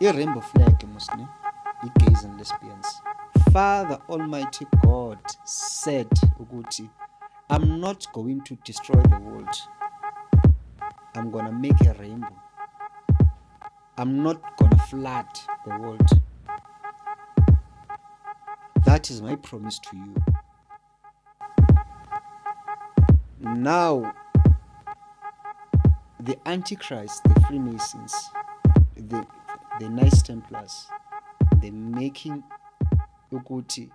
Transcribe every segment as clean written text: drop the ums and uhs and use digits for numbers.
I-rainbow flag musne, i-gays and lesbians. Father Almighty God said ukuthi, I'm not going to destroy the world. I'm gonna make a rainbow. I'm not gonna flood the world. That is my promise to you. Now, the Antichrist, the Freemasons, the Knights Templars, they're making ukuthi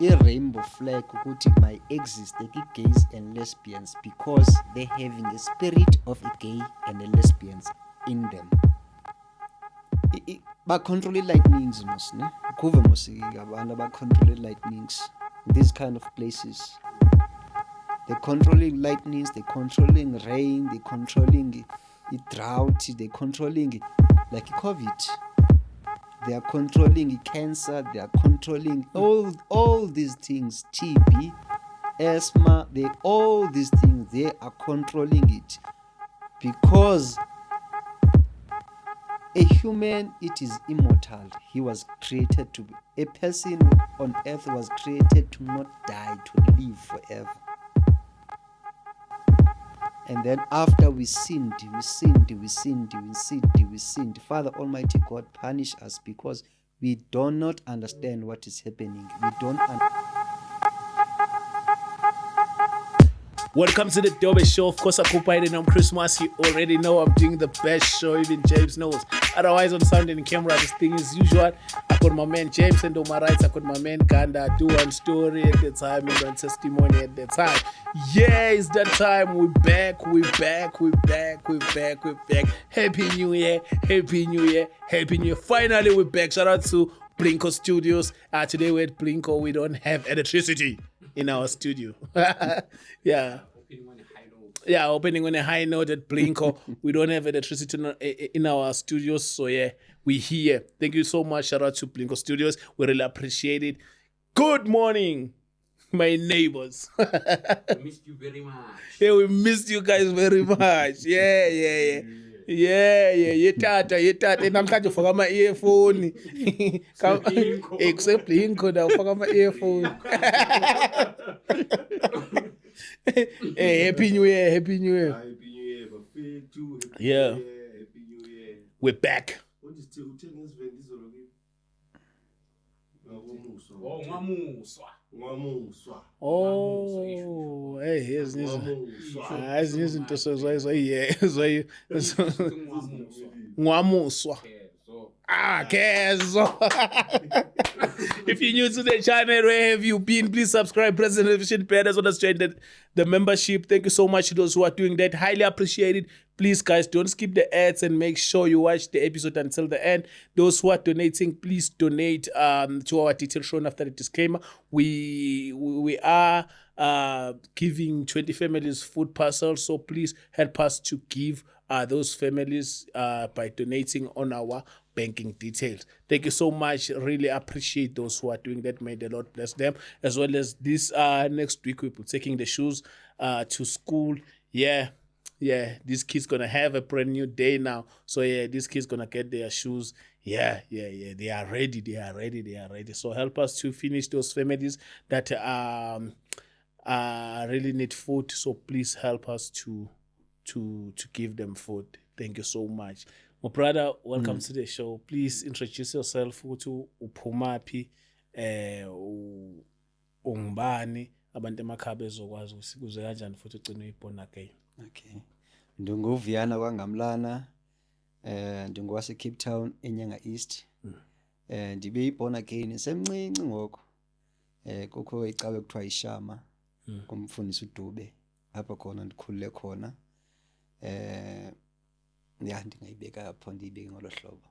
i-rainbow flag ukuthi might exist gays and lesbians because they're having a spirit of a gay and a lesbians in them. Ba-control lightnings mos ne kuve mos abantu ba-control lightnings these kind of places. They're controlling lightnings, they're controlling rain, they're controlling drought, they're controlling like COVID. They are controlling cancer, they are controlling all these things, TB, asthma, all these things, they are controlling it. Because a human, it is immortal. He was created to be. A person on earth was created to not die, to live forever. And then after we sinned, Father Almighty God punish us because we do not understand what is happening. We don't Welcome to the Dobe Show. Of course, I cooperated on Christmas. You already know I'm doing the best show. Even James knows. Otherwise, on sound and camera, this thing is usual. I got my man James, and on my right, I got my man Ganda. Do one story at the time and one testimony at the time. Yeah, it's that time. We're back. Happy New Year. Finally, we're back. Shout out to Blinko Studios. Today we're at Blinko. We don't have electricity in our studio. Yeah. Opening on a high note at Blinko. We don't have electricity in our studios, so yeah, we're here. Thank you so much. Shout out to Blinko Studios. We really appreciate it. Good morning, my neighbors. We missed you very much. Yeah, we missed you guys very much. Yeah. Yetata namhlanje ufaka ama earphone except Blinko da ufaka ama earphone. Hey, happy new year. Happy New Year, Bafethu. Yeah. Happy New Year. We're back. What is uthenge isivende izolo kimi? Ngwamuswa. Oh, hey, here's izinto Ngwamuswa. Kezo. If you're new to the channel, where have you been? Please subscribe, press the notification bell as well as join the membership. Thank you so much to those who are doing that. Highly appreciated. Please, guys, don't skip the ads and make sure you watch the episode until the end. Those who are donating, please donate to our details shown after the disclaimer. We are giving 20 families food parcels, so please help us to give those families by donating on our banking details. Thank you so much. Really appreciate those who are doing that. May the Lord bless them. As well as this next week, we'll be taking the shoes to school. Yeah, these kids gonna have a brand new day now. So yeah, these kids gonna get their shoes. Yeah. They are ready. So help us to finish those families that really need food. So please help us to give them food. Thank you so much. My brother, welcome to the show. Please introduce yourself to uphumaphi ungubani abantu emakhaya bezokwazi ukuze kanjani futhi ugcine uyibona again. Okay. Ndinguviyana kwangamlana. Ndingwase Cape Town eNyanga East. Ndibe ibona again semncinci ngoko. Kukho icawe kuthiwa ishama. Kumfundisi uDube. Apha khona ndikhulule khona. Ndingayibeka apho ndiyibeke ngolo hlobo.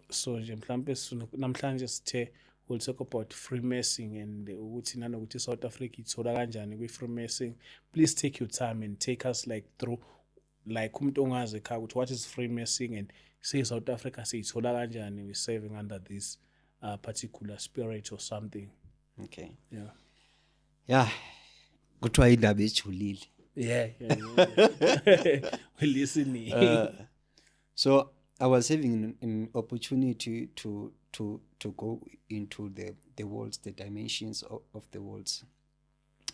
So nje mhlambe namhlanje sithe we'll talk about Freemason and ukuthi nanokuthi South Africa ithola kanjani kwi-Freemason. Please take your time and take us like through like umuntu ongazi ekhaya ukuthi what is Freemason and say South Africa siyithola kanjani we serving under this particular spirit or something. Okay. Yeah. Kuthiwa indaba ejulile. Yeah. We're listening. So I was having an opportunity to go into the worlds, the dimensions of the worlds.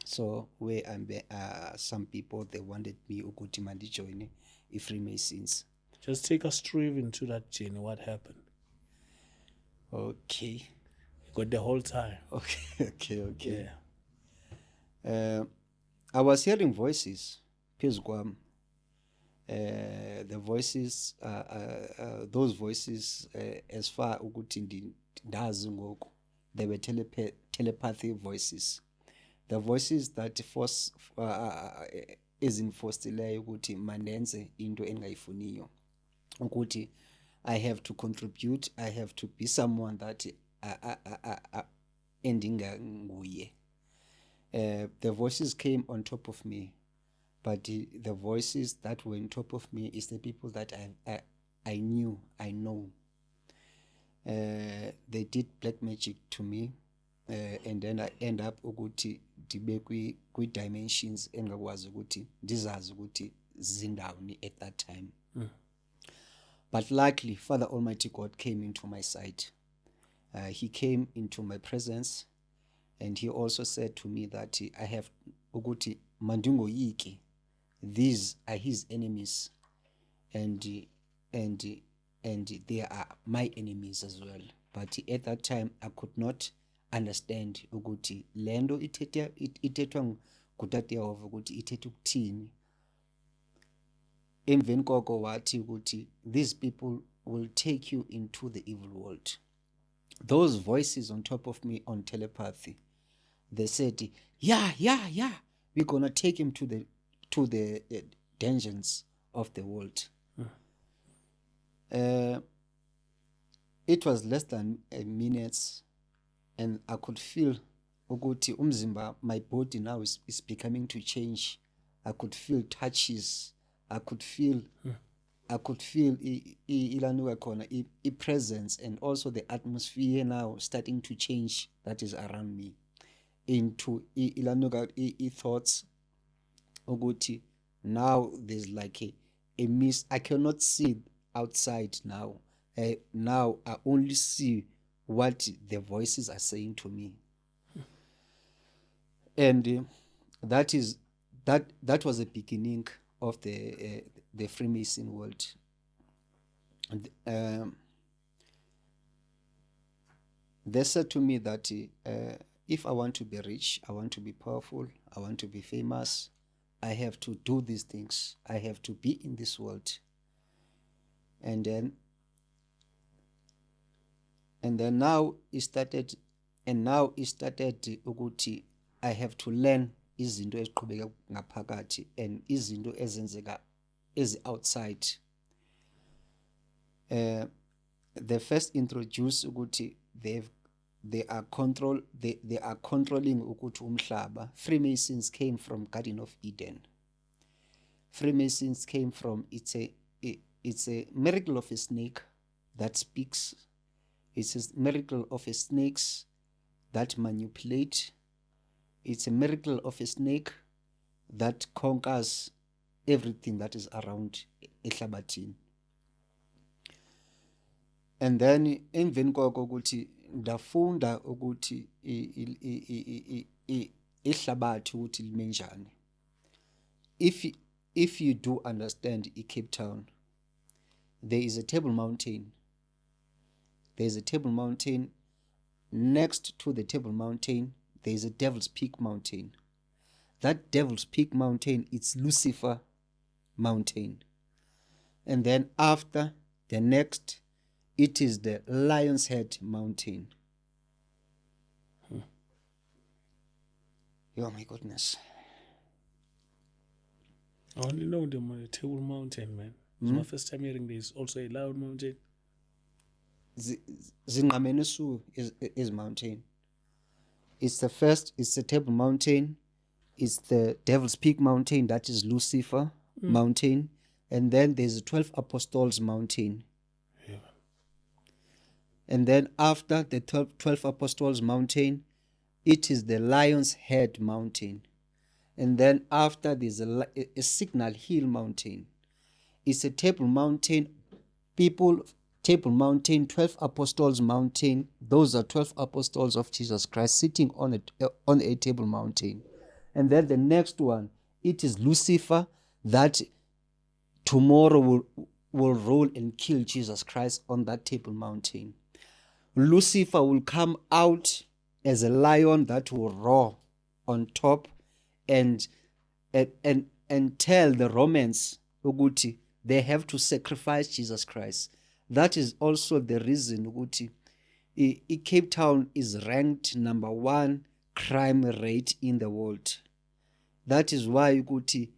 So where some people they wanted me ukuthi mandijoine i-Freemasons. Just take us through even to that journey. What happened? Okay. You got the whole time. Okay. Yeah. I was hearing voices phezu kwami. The voices, those voices, as far ukuthi ndazi ngoku, they were telepathic voices. The voices that force ezinforcedileyo ukuthi mandenze into engayifuniyo, ukuthi I have to contribute, I have to be someone that endinganguye. The voices came on top of me, but the voices that were on top of me is the people that I knew, I know. They did black magic to me, and then I end up ukuthi ndibe kwi-dimensions engakwazi ukuthi ndizazi ukuthi zindawuni at that time. But luckily, Father Almighty God came into my sight. He came into my presence, and he also said to me that I have ukuthi mandingoyiki. These are his enemies, and they are my enemies as well. But at that time, I could not understand ukuthi lendo ithethwa ngutata Yehova ukuthi ithetha ukuthini. Emveni koko wathi ukuthi these people will take you into the evil world. Those voices on top of me on telepathy, they said, yeah, we're gonna take him to the dungeons of the world. It was less than a minute, and I could feel ukuthi umzimba, my body now is becoming to change. I could feel touches. I could feel ilanuka khona I presence, and also the atmosphere now starting to change that is around me into ilanuka I thoughts ukuthi now there's like a mist. I cannot see outside now. Now I only see what the voices are saying to me, and that was the beginning of the Freemason world. They said to me that if I want to be rich, I want to be powerful, I want to be famous, I have to do these things. I have to be in this world. And then now it started ukuthi I have to learn izinto eziqhubeka ngaphakathi and izinto ezenzeka outside. They first introduce ukuthi they are controlling ukuthi umhlaba. Freemasons came from Garden of Eden. Freemasons came from it's a miracle of a snake that speaks. It's a miracle of a snakes that manipulate. It's a miracle of a snake that conquers everything that is around ehlabathini. And then emveni koko ukuthi ndafunda ukuthi ihlabathi ukuthi lime njani. If you do understand Cape Town, there is a Table Mountain. There is a Table Mountain. Next to the Table Mountain, there is a Devil's Peak Mountain. That Devil's Peak Mountain, it's Lucifer Mountain. And then after the next, it is the Lion's Head Mountain. Oh my goodness. I only know the Table Mountain, man. It's my first time hearing this. Also a Lion Mountain. Zingamenesu is mountain. It's the Table Mountain. It's the Devil's Peak Mountain, that is Lucifer Mountain. And then there's the 12 Apostles Mountain. Yeah. And then after the 12 Apostles Mountain, it is the Lion's Head Mountain. And then after there's a Signal Hill Mountain. It's a Table Mountain people, Table Mountain, 12 Apostles Mountain, those are 12 apostles of Jesus Christ sitting on a Table Mountain. And then the next one, it is Lucifer, that tomorrow will roll and kill Jesus Christ on that Table Mountain. Lucifer will come out as a lion that will roar on top and tell the Romans ukuthi they have to sacrifice Jesus Christ. That is also the reason ukuthi Cape Town is ranked number 1 crime rate in the world. That is why ukuthi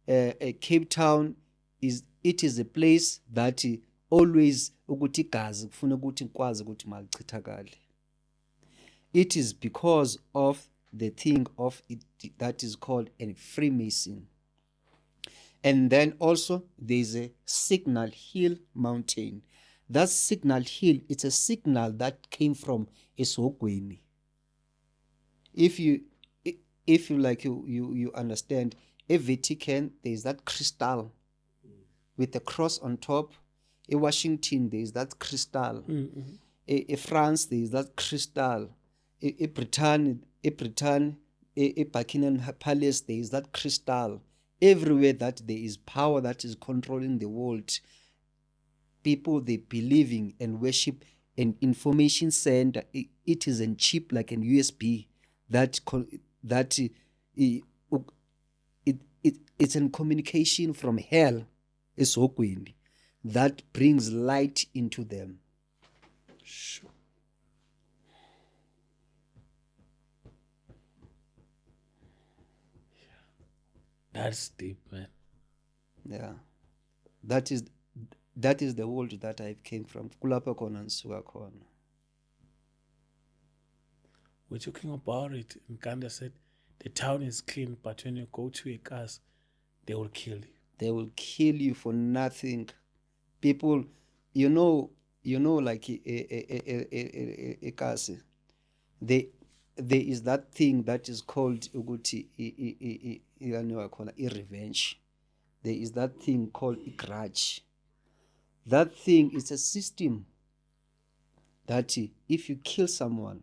Cape Town is a place that always ukuthi igazi kufuna ukuthi ngikwazi ukuthi malichithakale. It is because of the thing of it that is called a Freemason. And then also there is a Signal Hill Mountain. That Signal Hill, it's a signal that came from Esogweni. If you like you understand, a Vatican, there is that crystal with a cross on top. In Washington, there is that crystal. In France, there is that crystal. In Britain, Buckingham Palace, there is that crystal. Everywhere that there is power that is controlling the world, people, they believing and worship an information center. It is in chip like an USB it's in communication from hell. Esogweni, that brings light into them. Sure. That's deep, man. Yeah, that is the world that I came from. Kulapho khona ngisuka khona. We're talking about it. Nkanda said the town is clean, but when you go to a cast, they will kill you. They will kill you for nothing. People, you know, like a kasi. There is that thing that is called ukuthi revenge. There is that thing called grudge. That thing is a system that if you kill someone,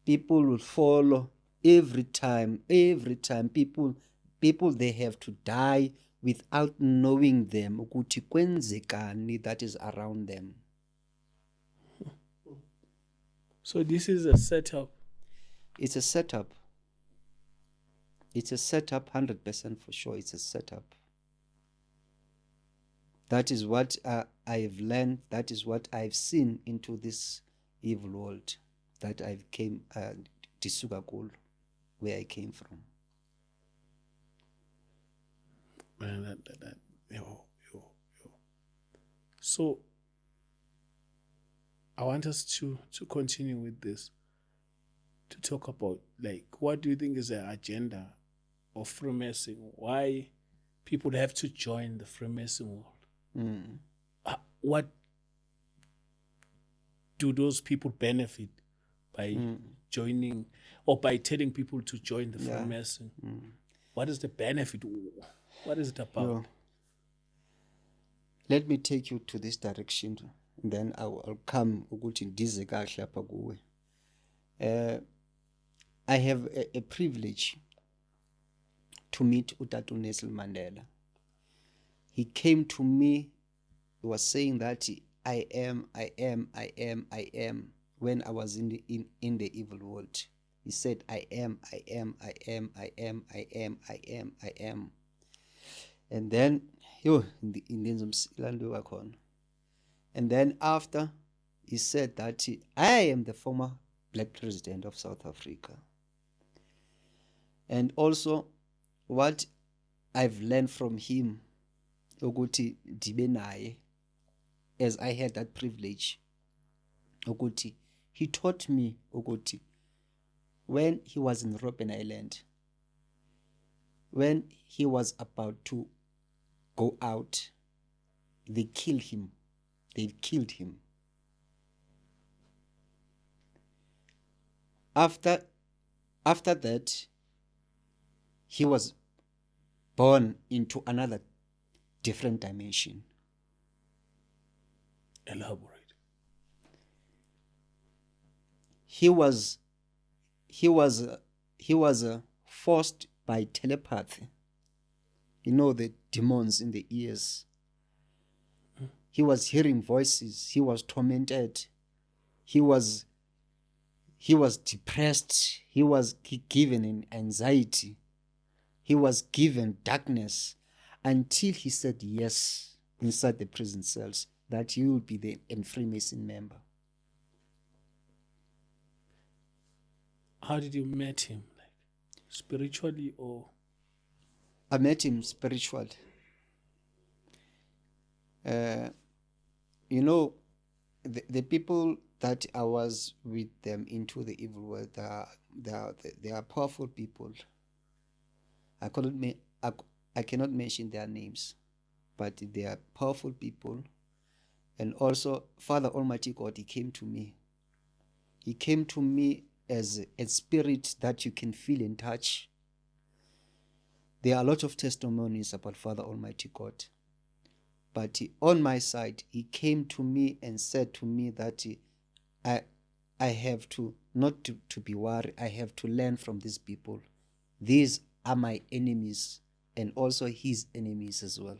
people will follow every time. People they have to die without knowing them ukuthi kwenzekani that is around them. So this is a setup. It's a setup. It's a setup, 100% for sure. It's a setup. That is what I've learned. That is what I've seen into this evil world that I've came Tisugakul, where I came from. Man, yo. So I want us to continue with this, to talk about, like, what do you think is the agenda of Freemason? Why people have to join the Freemason world? What do those people benefit by joining, or by telling people to join the Freemason? What is the benefit? What is it about? No. Let me take you to this direction, and then I'll come ukuthi ndize kahle apha kuwe. I have a privilege to meet Utatu Nelson Mandela. He came to me, he was saying that I am, when I was in the evil world. He said, I am. And then, and then after, he said that I am the former Black president of South Africa. And also, what I've learned from him, ukuthi ndibe naye, as I had that privilege, ukuthi he taught me ukuthi when he was in Robben Island, when he was about to go out, they killed him. After that, he was born into another different dimension. Elaborate. He was forced by telepathy. You know, the demons in the ears. He was hearing voices. He was tormented. He was depressed. He was given in anxiety. He was given darkness until he said yes inside the prison cells that he will be a Freemason member. How did you meet him? Like spiritually or? I met him spiritually. You know, the people that I was with them into the evil world, they are powerful people. I cannot mention their names, but they are powerful people. And also, Father Almighty God, He came to me. He came to me as a spirit that you can feel and touch. There are a lot of testimonies about Father Almighty God. But on my side, He came to me and said to me that I have to, not to be worried, I have to learn from these people. These are my enemies and also His enemies as well.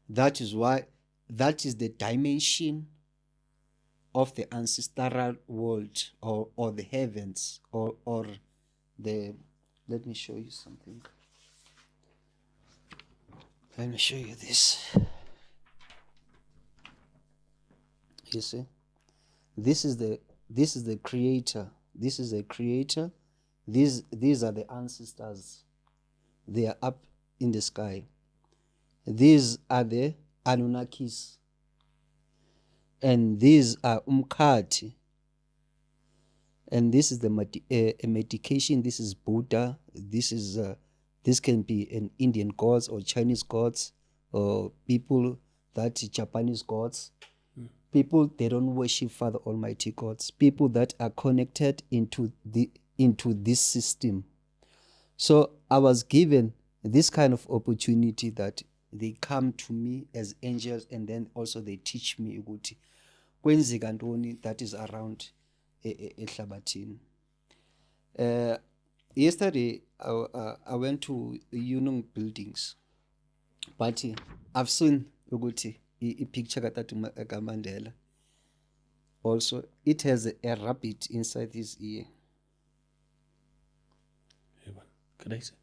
That is why, that is the dimension of the ancestral world or the heavens or the, let me show you something. Let me show you this. You see, this is the creator. This is the creator. These are the ancestors. They are up in the sky. These are the Anunnakis. And these are Umkhati. And this is the medication. This is Buddha. This can be an Indian gods or Chinese gods or people that Japanese gods. People, they don't worship Father Almighty gods. People that are connected into this system. So I was given this kind of opportunity that they come to me as angels, and then also they teach me ukuthi kwenzeka ntoni that is around ehlabathini. Yesterday I went to Unung buildings, but I've seen ukuthi a picture Mandela. Also, it has a rabbit inside his ear. Can I say?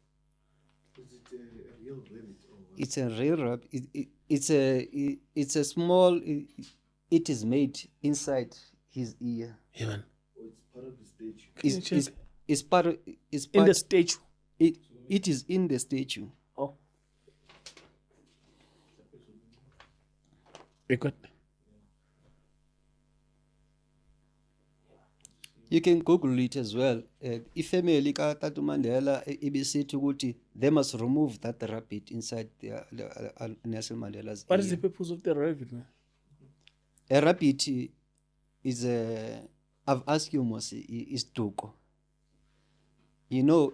Is it a real rabbit or what? It's a real rabbit. It's a small. It is made inside his ear. Yeah, man. Or it's part of the statue? It's part of. It's In part, the statue. It is in the statue. Oh. Record. You can Google it as well. Ifamily ka Tatu Mandela ibisithi ukuthi they must remove that rabbit inside Nelson Mandela's What ear. is the purpose of the rabbit, man? A rabbit is a. I've asked you, Mosi, is Duko. You know,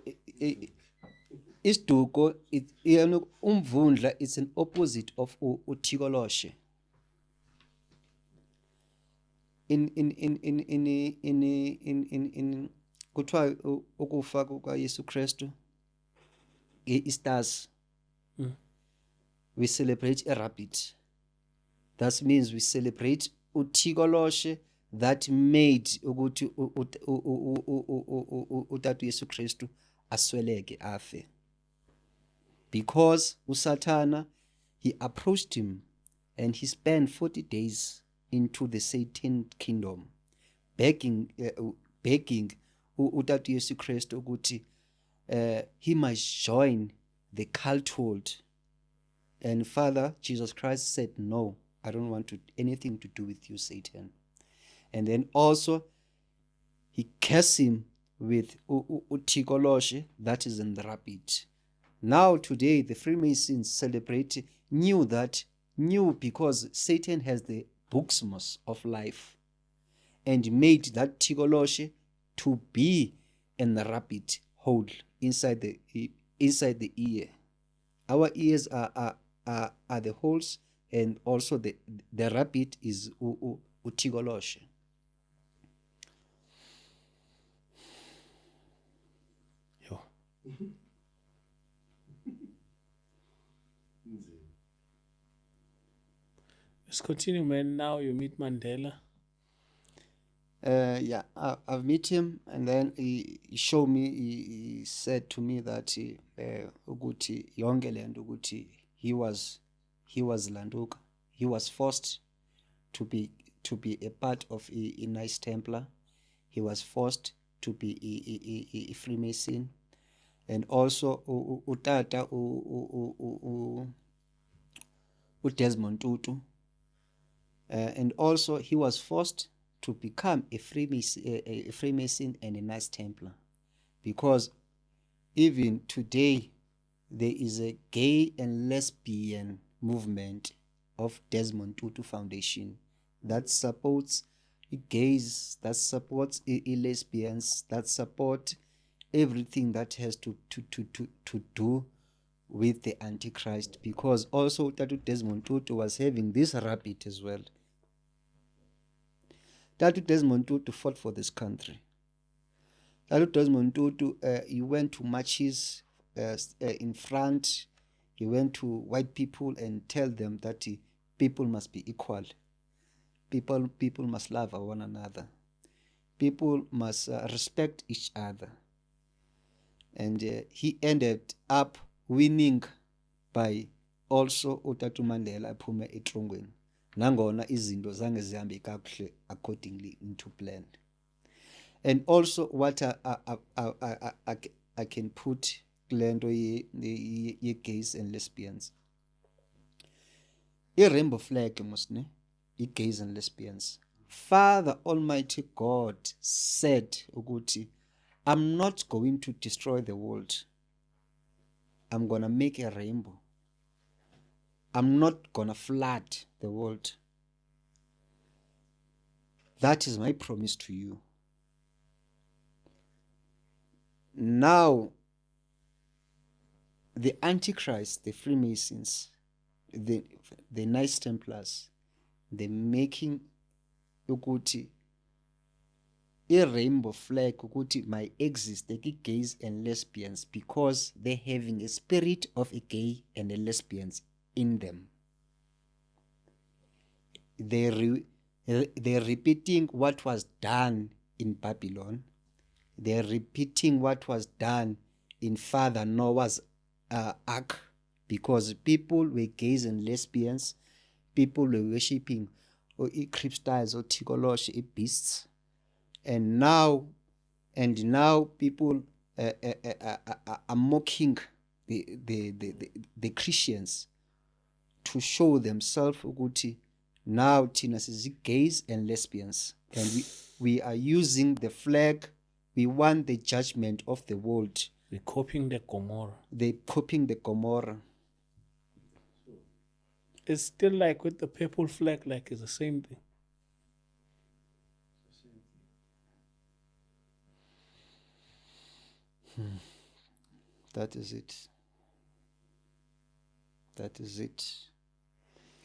is Duko. Umvundla. It's an opposite of Utigoloshe. In kuthiwa ukufa kukaYesu Kristu Easters, we celebrate a rabbit. That means we celebrate uThixoloshe that made ukuthi uTatu Yesu Kristu asweleke afe. Because uSathana, he approached him and he spent 40 days into the Satan kingdom, begging uTatu Yesu Kristu ukuthi he must join the culthold. And Father Jesus Christ said, no, I don't want anything to do with you, Satan. And then also he cursed him with uThixoloshe, that is in the rabbit. Now today the Freemasons celebrate knew because Satan has the booksmos of life and made that Thixoloshe to be in the rabbit hole inside the ear. Our ears are the holes and also the rabbit is Utigoloshe. Yo. Let's continue, man. Now you meet Mandela. Yeah, I've met him, and then he showed me. He said to me that ukuthi yonke lento ukuthi he was Landuka. He was forced to be a part of a Knights Templar. He was forced to be a Freemason, and also utata Desmond Tutu, and also he was forced to become a Freemason and a Knights Templar, because even today there is a gay and lesbian movement of Desmond Tutu Foundation that supports gays, that supports lesbians, that support everything that has to do with the Antichrist, because also Tatu Desmond Tutu was having this rabbit as well. Tatu Desmond Tutu fought for this country. Tatu Desmond Tutu, he went to marches in front. He went to white people and tell them that people must be equal. People must love one another. People must respect each other. And he ended up winning by also uTatu Mandela aphume etrongweni. Nangona izinto zange zihambe kakuhle accordingly into plan. And also what I can put lento ye gays and lesbians. A rainbow flag musne, gays and lesbians. Father Almighty God said ukuthi, I'm not going to destroy the world. I'm gonna make a rainbow. I'm not gonna flood the world. That is my promise to you. Now, the Antichrist, the Freemasons, the Knights Templars, they're making ukuthi a rainbow flag ukuthi might exist the gays and lesbians, because they're having a spirit of a gay and a lesbians in them. They're repeating what was done in Babylon. They're repeating what was done in Father Noah's ark, because people were gays and lesbians. People were worshipping crystals or Tigolosh beasts. And now people are mocking the Christians to show themselves ukuthi now Tina says gays and lesbians, and we are using the flag. We want the judgment of the world. We're copying the Gomorrah. They're copying the Gomorrah. It's still like with the purple flag, like it's the same thing. That is it. That is it.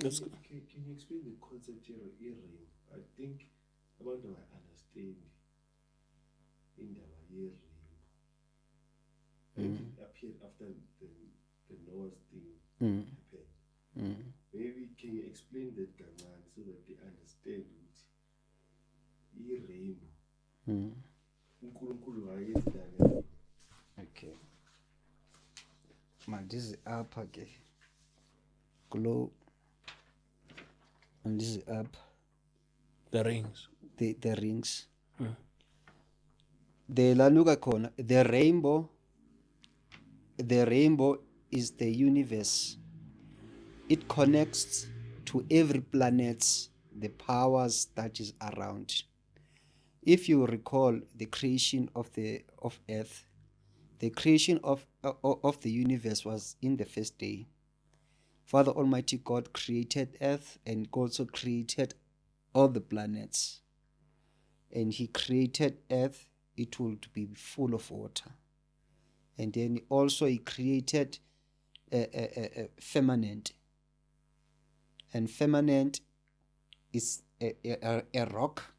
Let's Can you explain the concept here of earring? I think about what I understand in the earring. It appeared after the Noah's thing happened. Maybe can you explain that, Gaman, so that they understand it? Earring. Okay. Man, this is up again. Glow. And this is up. the rings. The rings. The lanuka corner. The rainbow is the universe. It connects to every planet, the powers that is around. If you recall the creation of Earth, the creation of the universe was in the first day. Father Almighty God created Earth and also created all the planets. And he created Earth, it would be full of water. And then also he created a firmament. and firmament is a rock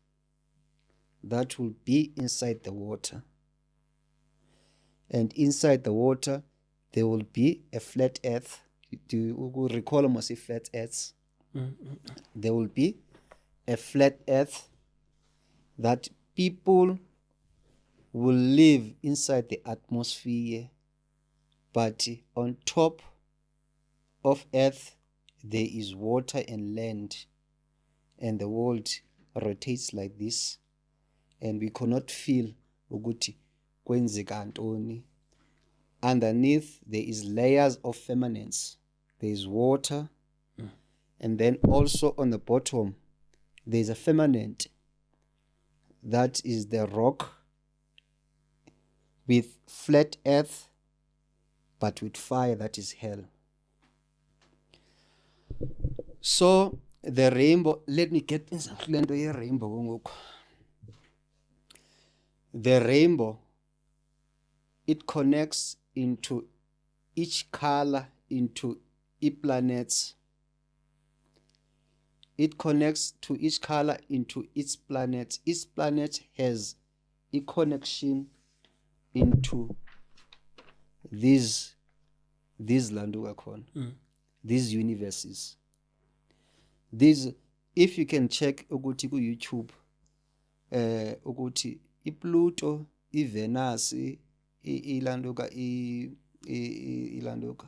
that will be inside the water. And inside the water, there will be a flat earth. Do you recall almost a flat earth? There will be a flat earth that people will live inside the atmosphere, but on top of earth there is water and land, and the world rotates like this, and we cannot feel ukuthi kwenzeka ntoni. Underneath there is layers of firmaments. There is water, and then also on the bottom there is a firmament that is the rock with flat earth but with fire, that is hell. So the rainbow, let me get into a rainbow. The rainbow, it connects into each color, into each planets. It connects to each color into each planet. Each planet has a connection into these landuka khona, these universes. These, if you can check ukuthi ku YouTube, ukuthi iPluto, iVenus, ilanduka ilanduka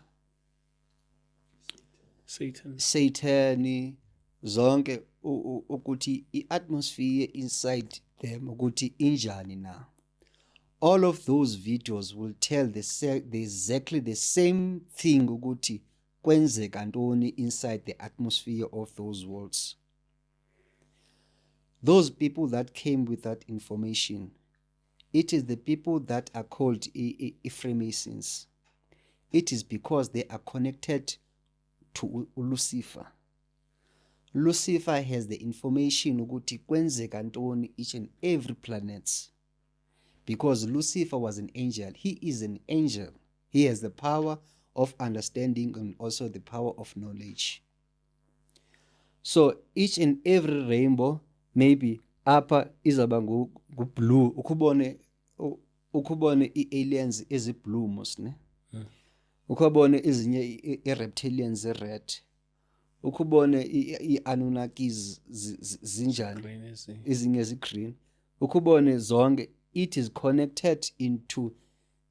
Saturn, zonke ukuthi i-atmosphere inside them ukuthi injani na. All of those videos will tell exactly the same thing ukuthi kwenzeka ntoni inside the atmosphere of those worlds. Those people that came with that information, it is the people that are called Freemasons. It is because they are connected to Lucifer. Lucifer has the information ukuthi kwenzeka ntoni each and every planet. Because Lucifer was an angel. He is an angel. He has the power of understanding and also the power of knowledge. So each and every rainbow, maybe upper izaba blue, ukubone aliens is blue most ne. Ukubone ezinye reptilians red. Ukubone i-Anunnakis zinjani, ezinye zi-green. Ukubone zonke, it is connected into,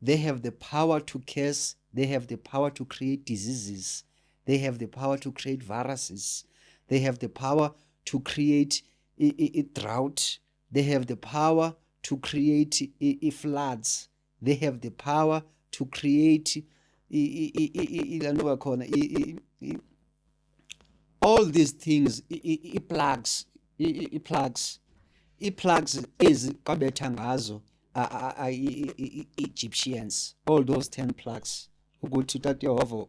they have the power to curse, they have the power to create diseases, they have the power to create viruses, they have the power to create a drought, they have the power to create floods, they have the power to create all these things, plugs ezikabetha ngazo Egyptians, all those 10 plagues, ukuthi uTata Yehova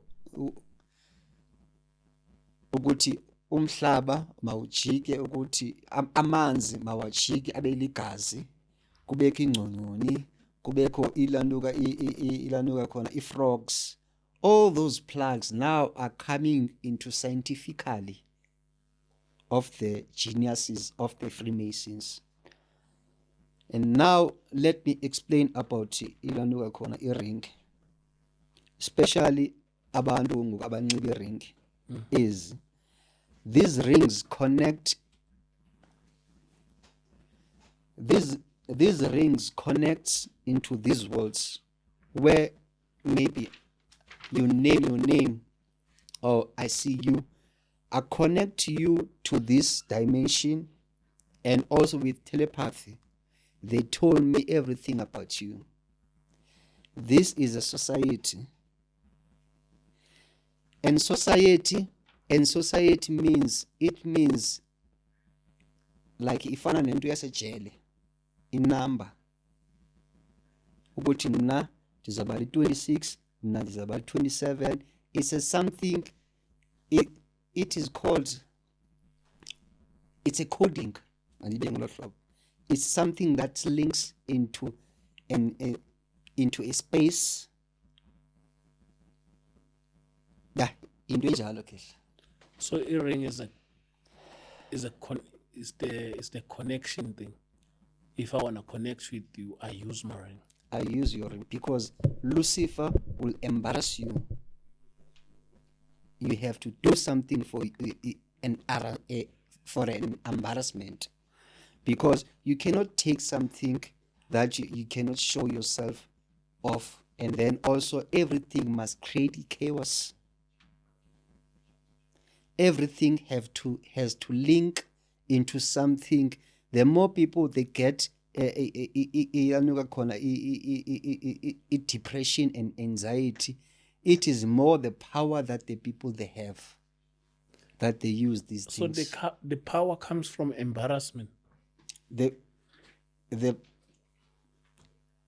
ukuthi umhlaba mawujike, ukuthi amanzi mawajike abe ligazi, kubekho ingcongconi, kubekho ilanuka khona frogs. All those plagues now are coming into scientifically of the geniuses of the Freemasons. And now let me explain about ilanuka khona ring, especially abantu abancibe ring. Is these rings connect, these rings connect into these worlds where maybe you name your name, or I see you, I connect you to this dimension, and also with telepathy. They told me everything about you. This is a society. And society means, it means like ifana nento yasejele, inumber. Ukuthi mna ndizaba 26, mna ndizaba 27. It's a something, it is called, it's a coding. It's something that links into a space. Yeah, into enjalo ke. So earring is the connection thing. If I want to connect with you, I use my ring. I use your ring because Lucifer will embarrass you. You have to do something for an embarrassment, because you cannot take something that you cannot show yourself off, and then also everything must create chaos. Everything has to link into something. The more people they get depression and anxiety, it is more the power that the people they have, that they use these So things. the power comes from embarrassment. The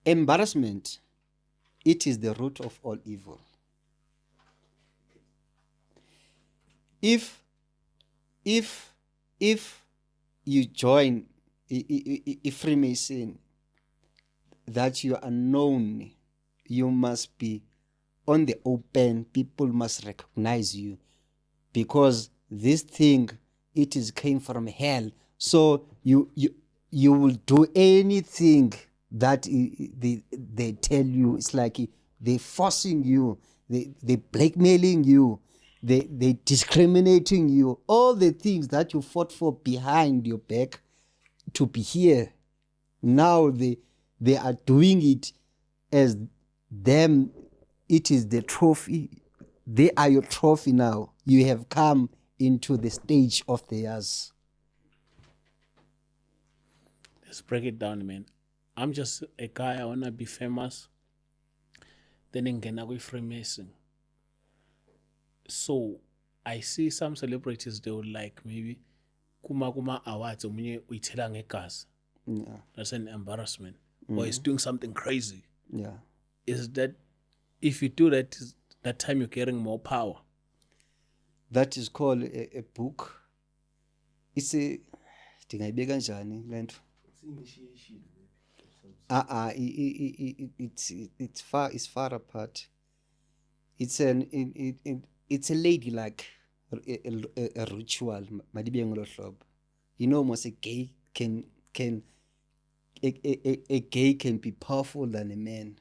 embarrassment, it is the root of all evil. If you join a Freemason, that you are known, you must be on the open. People must recognize you, because this thing, it is came from hell. So you will do anything that they tell you. It's like they forcing you, they blackmailing you, they discriminating you. All the things that you fought for behind your back to be here, now they are doing it as them. It is the trophy. They are your trophy now. You have come into the stage of theirs. Let's break it down, man. I'm just a guy, I want to be famous. Then ngena kwi-Freemason. So I see some celebrities, they would like maybe kuma awards omunye uyithela ngegazi. Yeah. That's an embarrassment. Or he's doing something crazy. Yeah. Is that if you do that, that time you're getting more power? That is called a book. It's a ndingayibeka njani le nto? It's initiation, maybe. It's far apart. It's it's a lady like a ritual. Madibe ngolo hlobo. You know, almost a gay can a gay can be powerful than a man,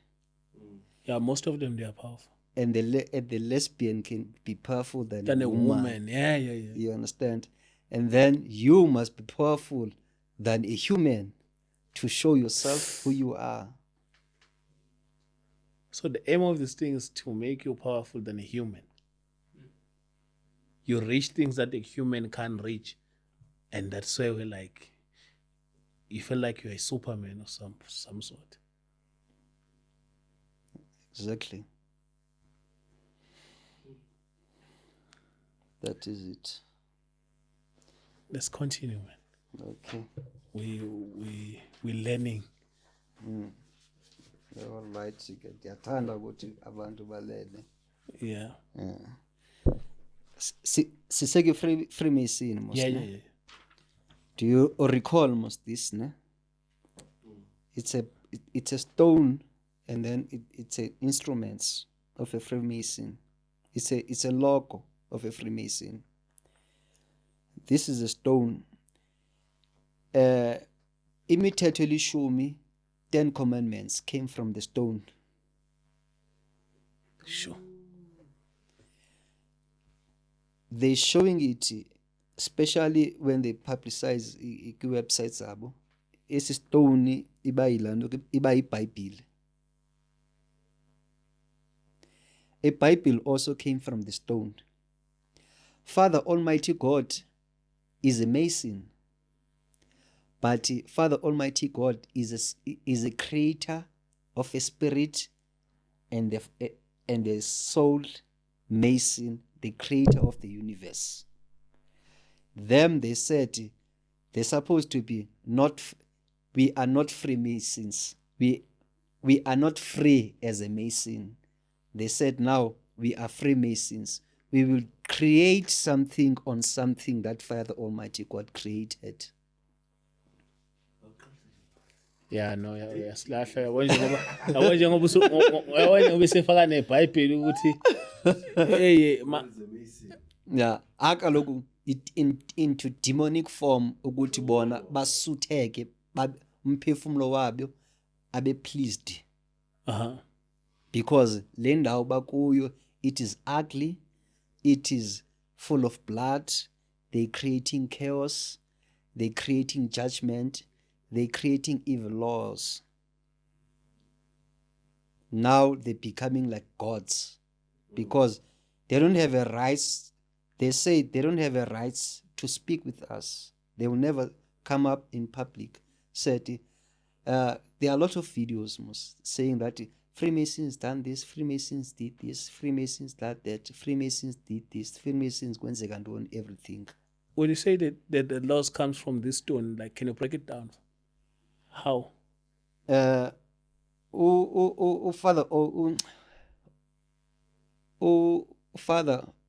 Yeah, most of them, they are powerful. and the lesbian can be powerful than Than a a woman. Yeah. You understand? And then you must be powerful than a human to show yourself who you are. So the aim of this thing is to make you powerful than a human. You reach things that a human can't reach. And that's why we're like, you feel like you're a Superman or some sort. Exactly. That is it. Let's continue, man. Okay. We learning. All right. Ndiyathanda ukuthi abantu balele. Yeah. Siseke Freemason mos. Yeah. Do you recall most this, ne? It's a stone, and then it's a instruments of a Freemason. It's a logo of a Freemason. This is a stone. Imithetho elishumi, 10 commandments came from the stone. Sure. They're showing it, especially when they publicize websites zabo. Esi stone iba yilando, iba iBhayibhile. A Bible also came from the stone. Father Almighty God is a mason, but Father Almighty God is a creator of a spirit and a soul mason, the creator of the universe. Them, they said, they're supposed to be we are not Freemasons. We are not free as a mason. They said, now we are Freemasons. We will create something on something that Father Almighty God created. Yeah, no, yeah. Silahla yabo njengoba usefaka neBhayibheli ukuthi What is a mason? Yeah, akaloku it into demonic form ukuthi bona basutheke umphefumulo wabo abe pleased Uh-huh. because le ndawo bakuyo it is ugly, it is full of blood, they creating chaos, they creating judgment, they creating evil laws. Now they're becoming like gods because they don't have a rights. They say they don't have a rights to speak with us. They will never come up in public. Said there are a lot of videos saying that Freemasons done this, Freemasons did this, Freemasons that, Freemasons did this, Freemasons kwenzeka ntoni, everything. When you say that the laws comes from this stone, like, can you break it down? How?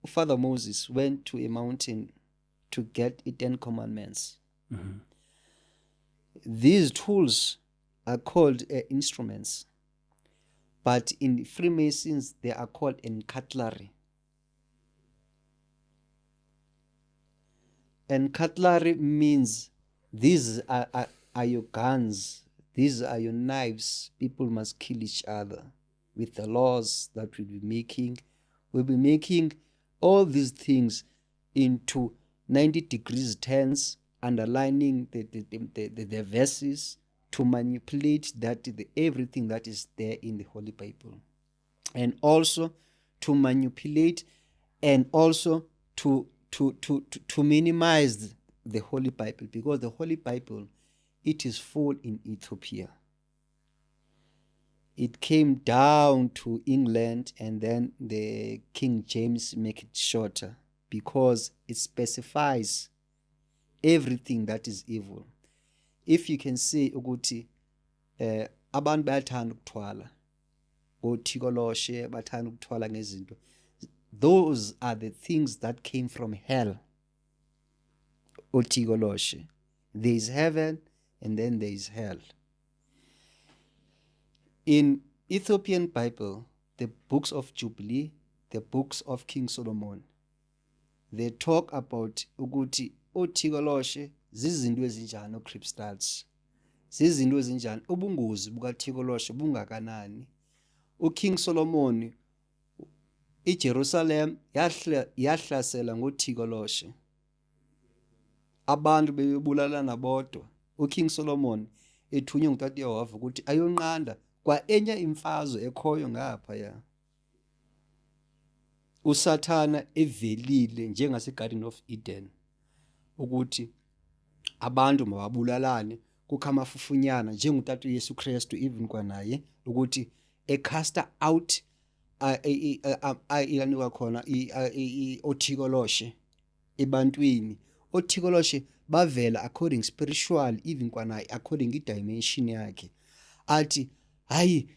Father Moses went to a mountain to get the 10 commandments. These tools are called instruments, but in Freemasons they are called cutlery. And cutlery means these are your guns, these are your knives. People must kill each other with the laws that we'll be making. We'll be making all these things into 90 degrees turns, underlining the verses to manipulate everything that is there in the Holy Bible, and also to manipulate and also to minimize the Holy Bible, because the Holy Bible, it is full in Ethiopia. It came down to England and then the King James make it shorter because it specifies everything that is evil. If you can say ukuthi abantu bayathanda ukuthwala, othikoloshe bathanda ukuthwala ngezinto, those are the things that came from hell. Otigoloshe. There is heaven and then there is hell. In Ethiopian Bible, the books of Jubilee, the books of King Solomon, they talk about ukuthi otigoloshe zizinto ezinjani oCripstats. Zizinto ezinjani ubungozi bukaThixoloshe bungakanani. UKing Solomon iJerusalem yahlasela ngoThixoloshe. Abantu bebulalana bodwa. UKing Solomon ethunywe ngutata Yehova ukuthi ayonqanda kwa enye imfazwe ekhoyo ngapha ya. uSathana evelile njengaseGarden of Eden ukuthi abantu mababulalane kukho amafufunyana njengotata Yesu Kristu even kwanaye ukuthi ecasta out ilanika khona othikoloshe ebantwini. Othikoloshe bavela according spiritual even kwanaye according i-dimension yakhe. Athi hayi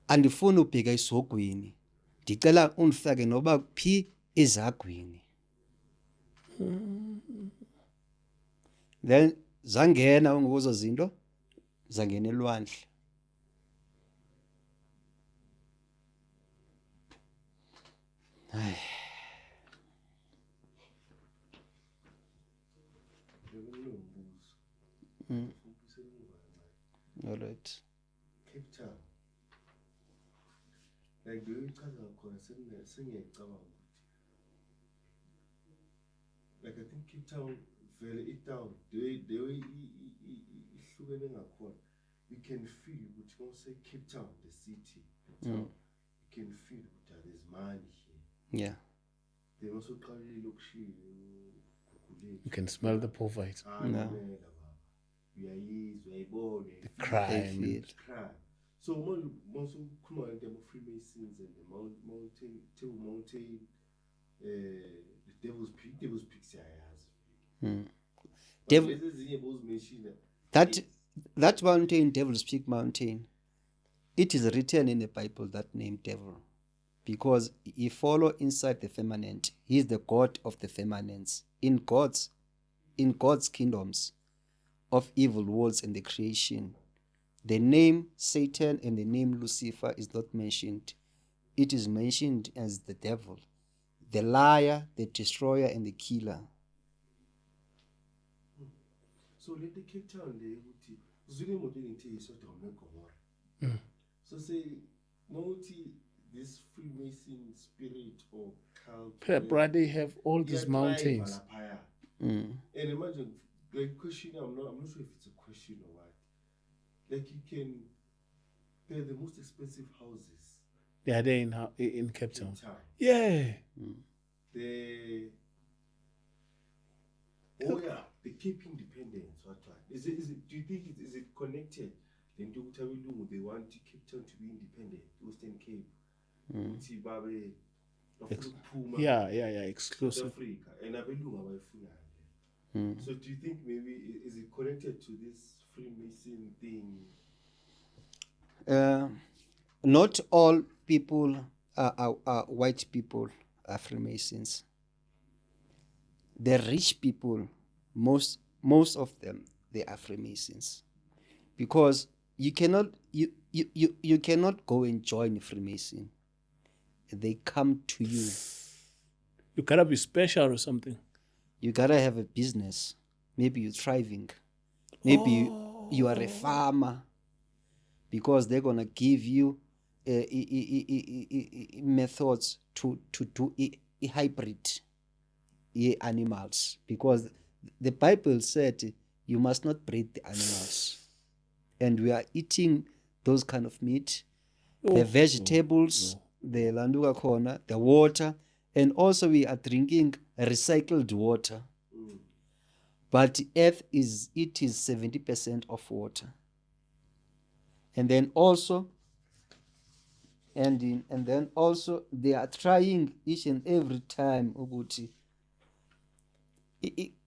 andifuni ubheka isogwini, ndicela undifake noba phi ezagwini. Then zangena ngokuzo zinto zangena elwandle. All right. Cape Town. Like the uyichaza khona sengiyacabanga ukuthi like I think Cape Town vele i-town the way ihlukene ngakhona you can feel ukuthi when you say Cape Town the city the town you can feel ukuthi there's money here. Yeah. They also qala lokishini You can smell the poverty, the crime. crime. So most come on them Freemasons and the mountain the devil's peak has. That mountain, Devil's Peak Mountain, it is written in the Bible that name devil because he follow inside the firmament. He is the god of the firmaments. In God's kingdoms of evil worlds and the creation, the name Satan and the name Lucifer is not mentioned. It is mentioned as the devil. the liar, the destroyer, and the killer. So let the Cape Town le ukuthi uzule imoto engithe iSodom neGomora. So say nothi this Freemason spirit or cult. Pepper, they have all these Yeah, mountains. tribe, Mm. And imagine, like, question. I'm not sure if it's a question or what. Like, you can pay the most expensive houses They are there in Cape in Town. town. Yeah. The Cape Independence. What? Is it? Do you think is it connected? Then do they want Cape Town to be independent, Western Cape. Zimbabwe, Puma, Yeah, South exclusive. Africa, and Abelungu abayifuna. So do you think maybe is it connected to this Freemason thing? Not all people are white people are Freemasons. The rich people, most of them, they are Freemasons, because you cannot go and join Freemason. They come to you. You gotta be special or something. You gotta have a business. Maybe you're thriving. Maybe you are a farmer, because they're gonna give you methods to do a hybrid animals, because the Bible said you must not breed the animals, and we are eating those kind of meat, the vegetables, the landuka khona, the water, and also we are drinking recycled water. But earth is 70% of water. And then also they are trying each and every time ukuthi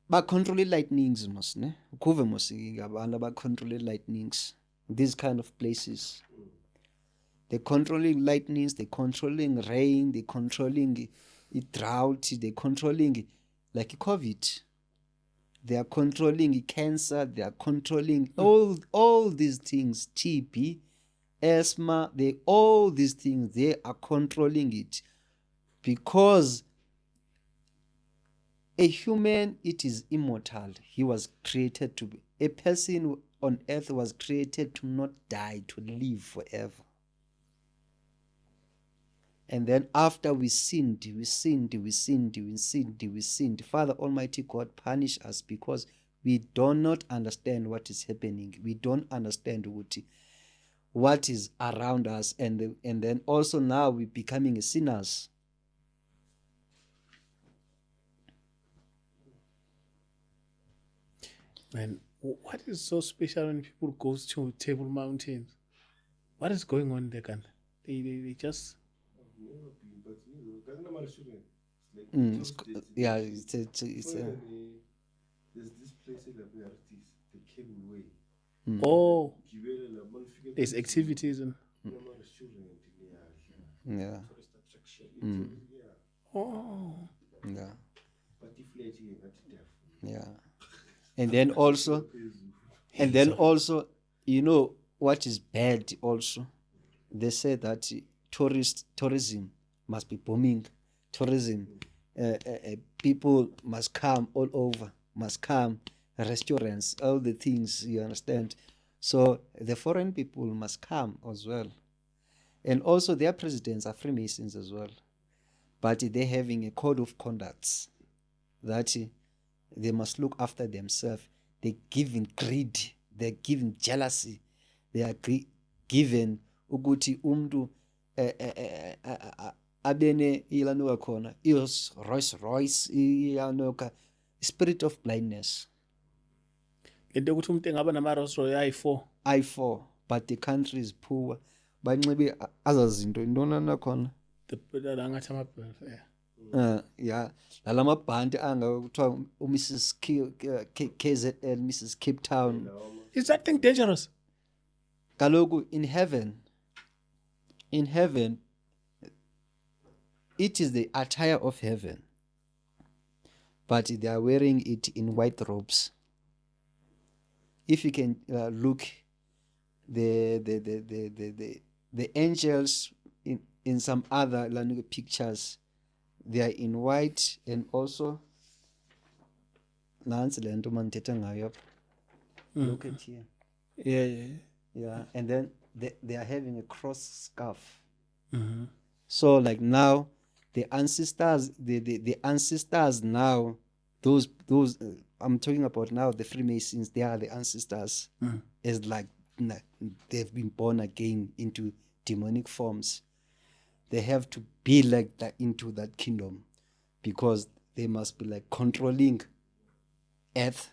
ba-control lightnings mos ne kuve mos abantu ba-control lightnings, these kind of places. They're controlling lightnings, they're controlling rain, they're controlling drought, they're controlling like COVID. They are controlling cancer, they are controlling all these things, TB, asthma, all these things, they are controlling it, because a human, it is immortal. He was created to be, a person on earth was created to not die, to live forever. And then after we sinned, Father Almighty God punish us because we do not understand what is happening. We don't understand what is around us, and then also now we're becoming sinners. Man, what is so special when people go to Table Mountains? What is going on there, Kan? They just... Never been, but that's not my student. It's there's this place in the artists, the Cable Way. Oh, there's activities and... Yeah. Oh. Yeah. Yeah. And then also, you know what is bad also? They say that tourism must be booming. Tourism, people must come all over, must come, restaurants, all the things, you understand? So the foreign people must come as well. And also their presidents are Freemasons as well. But they're having a code of conduct that they must look after themselves. They're giving greed, they're giving jealousy, they are given ukuthi umntu abene ilanuka khona is Rolls-Royce ilanuka spirit of blindness. Into ukuthi umuntu engaba nama Rolls-Royce i4, but the country is poor. Banxibe azazinto intona nakhona angathi amabhele. Yeah, lalamabhanti anga kuthiwa uMrs KZN, Mrs Cape Town. Is that thing dangerous? Kaloku in heaven, it is the attire of heaven, but they are wearing it in white robes. If you can look, the angels in some other pictures, they are in white, and also nansi le nto mandithetha ngayo apha. Look at here. Yeah, and then they are having a cross scarf. So like now, the ancestors, the ancestors now, those I'm talking about now, the Freemasons, they are the ancestors. As like they've been born again into demonic forms. They have to be like that into that kingdom, because they must be like controlling earth.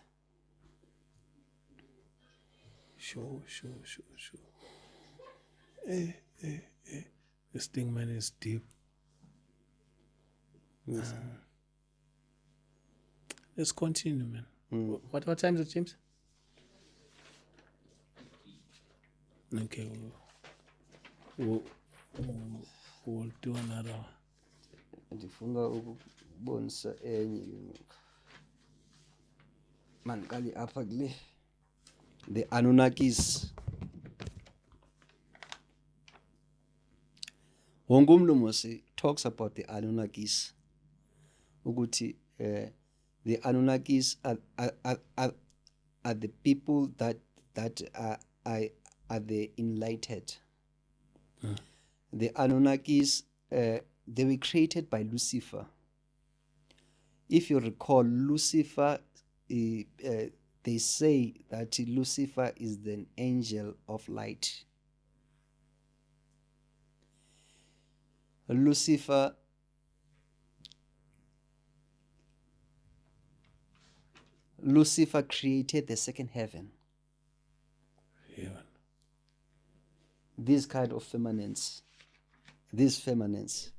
Sure. This thing, man, is deep. Let's continue, man. What time is it, James? Okay, we'll do another one. Ndifuna ukubonisa enye mandikali apha kule, the Anunnakis. Wonke umuntu mos talks about the Anunnakis, ukuthi the Anunnakis are the people that are the enlightened. The Anunnakis, they were created by Lucifer. If you recall, Lucifer, they say that Lucifer is the angel of light. Lucifer created the second heaven. This kind of feminines, these feminines,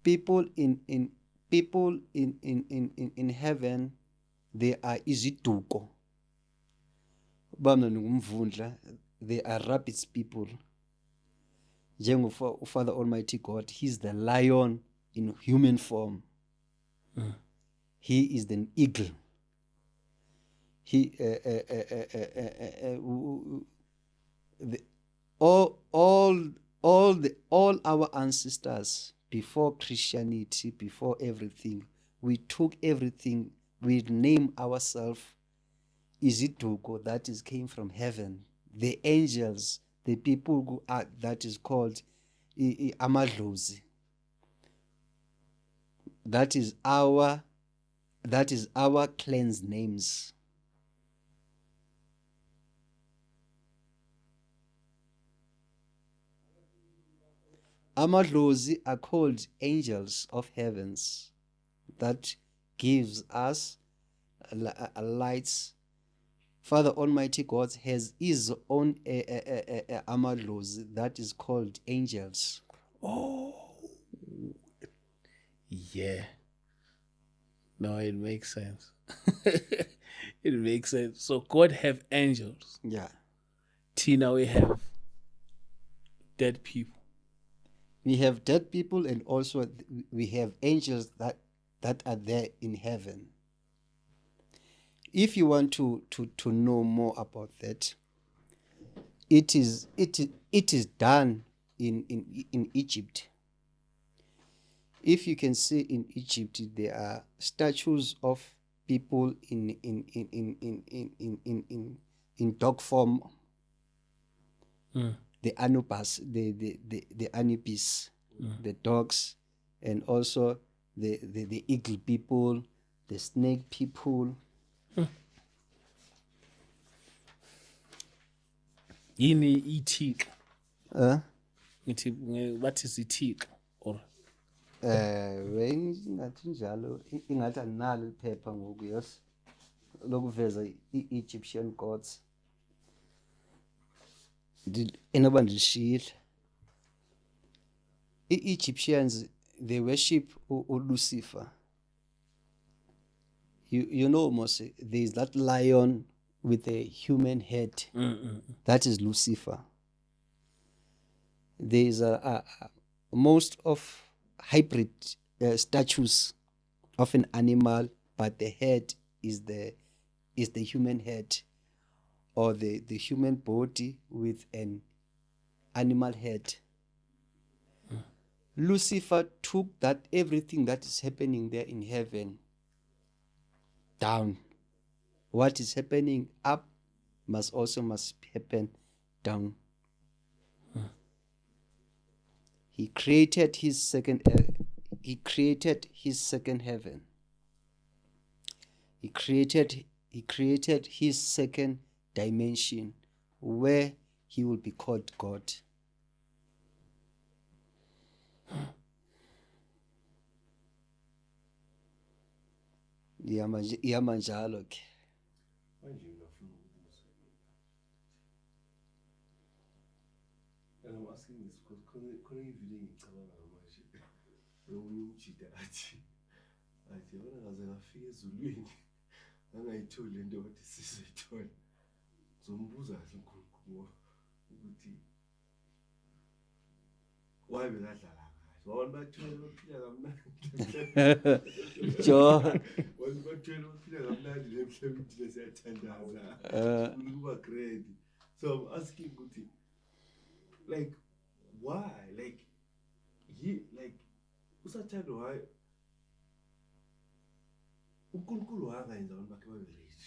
people in heaven, they are iziduko. Bamna ngumvundla, they are rabbits people. Father Almighty God, He's the lion in human form. He is the eagle. He all our ancestors, before Christianity, before everything, we took everything, we name ourselves Iziduko, that is came from heaven. The angels, the people who are, that is called Amadlozi. That is our clan's names. Amadlozi are called angels of heavens, that gives us lights. Father Almighty God has his own Amadlozi, that is called angels. Oh, yeah. No, it makes sense. It makes sense. So God have angels. Yeah. Tina, we have dead people. We have dead people, and also we have angels that are there in heaven. If you want to know more about that, it is done in Egypt. If you can see in Egypt, there are statues of people in dog form. The Anubis, the Anubis, the dogs, and also the eagle people, the snake people. Yini ithixo? Huh? What is ithixo? Or Ingathi njalo, ingathi alinalo iphepha ngoku, yes, lokuveza i-Egyptian gods. Enoba ndilishiyile. I-Egyptians, they worship Lucifer. You know, Mose, there is that lion with a human head. That is Lucifer. There is most of hybrid statues of an animal, but the head is the human head, or the human body with an animal head. Lucifer took that everything that is happening there in heaven down. What is happening up must happen down. He created his second heaven. He created his second dimension where he will be called God. Ihamba njalo ke. Manje ngiyafuna ukubuza mina. And I'm asking this because khona ivile ngicabanga manje. Lomunye umjida athi yabona ngaze ngafika ezulwini angayitholi lento kade sizoyithola. Ngizombuza kahle uNkulunkulu ukuthi why bekadlala kahle. Wabona bathwele baphila kamnandi. Jo. Wabona bathwele baphila kamnandi lemhlabeni thina siyathandaza. Kuba great. So I'm asking ukuthi like why like usathanda why uNkulunkulu wangayenza abantu bakhe babe rich.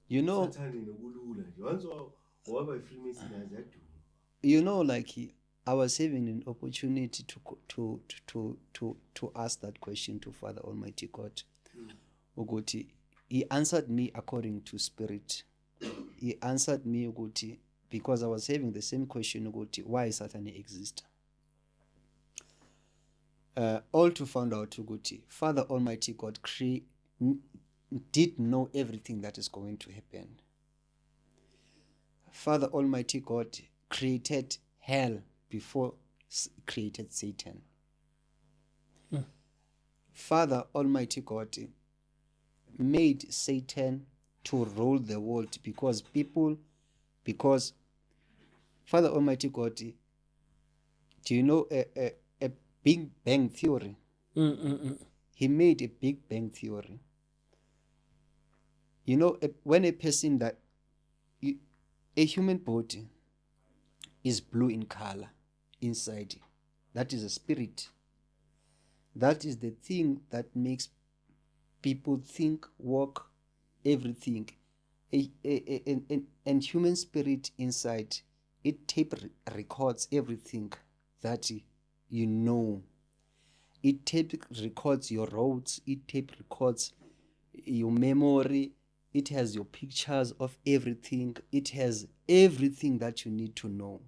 You know, Sathane nokulula nje. Once waba Freemason ayaduma. you know, like I was having an opportunity to ask that question to Father Almighty God. Ukuthi, he answered me according to spirit. He answered me ukuthi, because I was having the same question ukuthi, why Satan exist. All to find out ukuthi, Father Almighty God did know everything that is going to happen. Father Almighty God created hell before created Satan. Father Almighty God made Satan to rule the world because Father Almighty God, do you know a Big Bang Theory? He made a Big Bang Theory. You know, when a person a human body is blue in color inside, that is a spirit. That is the thing that makes people think, walk, everything. And human spirit inside, it tape records everything that you know. It tape records your roads, it tape records your memory, it has your pictures of everything, it has everything that you need to know.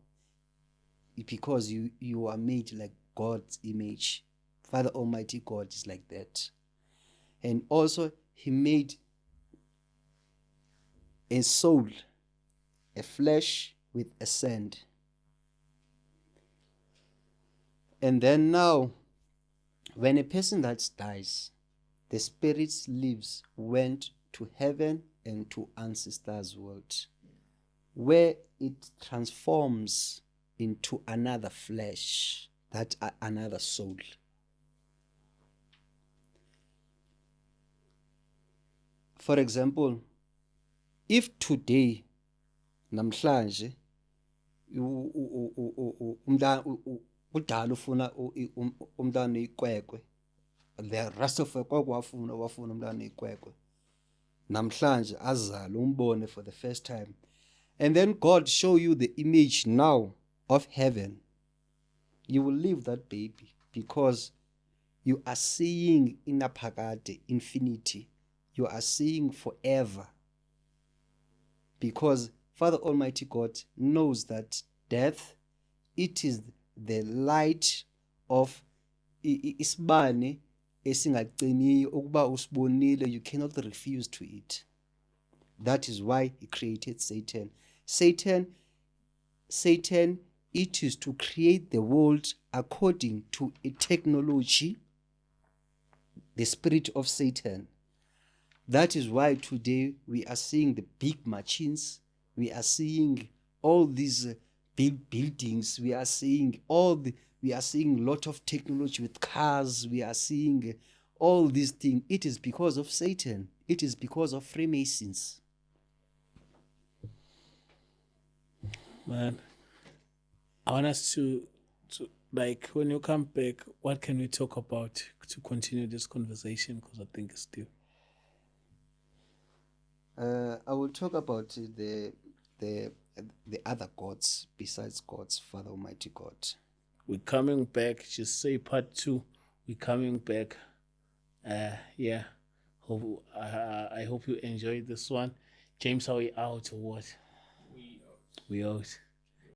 Because you are made like God's image. Father Almighty God is like that. And also he made a soul, a flesh with a sand. And then now, when a person that dies, the spirit's lives went to heaven and to ancestors' world, where it transforms into another flesh, that another soul. For example, if today, namhlanje, udala ufuna umntana ikwekwe, the rest of kwakho wafuna umntana ikwekwe, namhlanje azale umbone for the first time, and then God show you the image now of heaven, you will leave that baby because you are seeing inaphakade, infinity. You are seeing forever. Because Father Almighty God knows that death, it is the light of isibane esingaciniyo ukuba usibonile, you cannot refuse to it. That is why he created Satan. Satan, it is to create the world according to a technology, the spirit of Satan. That is why today we are seeing the big machines, we are seeing all these big buildings, we are seeing a lot of technology with cars, we are seeing all these things. It is because of Satan. It is because of Freemasons. Man, I want us to like when you come back, what can we talk about to continue this conversation? Because I think it's still. I will talk about the other gods besides God's Father Almighty God. We're coming back. Just say part 2. We're coming back. Yeah. I hope you enjoyed this one. James, are we out or what? We out.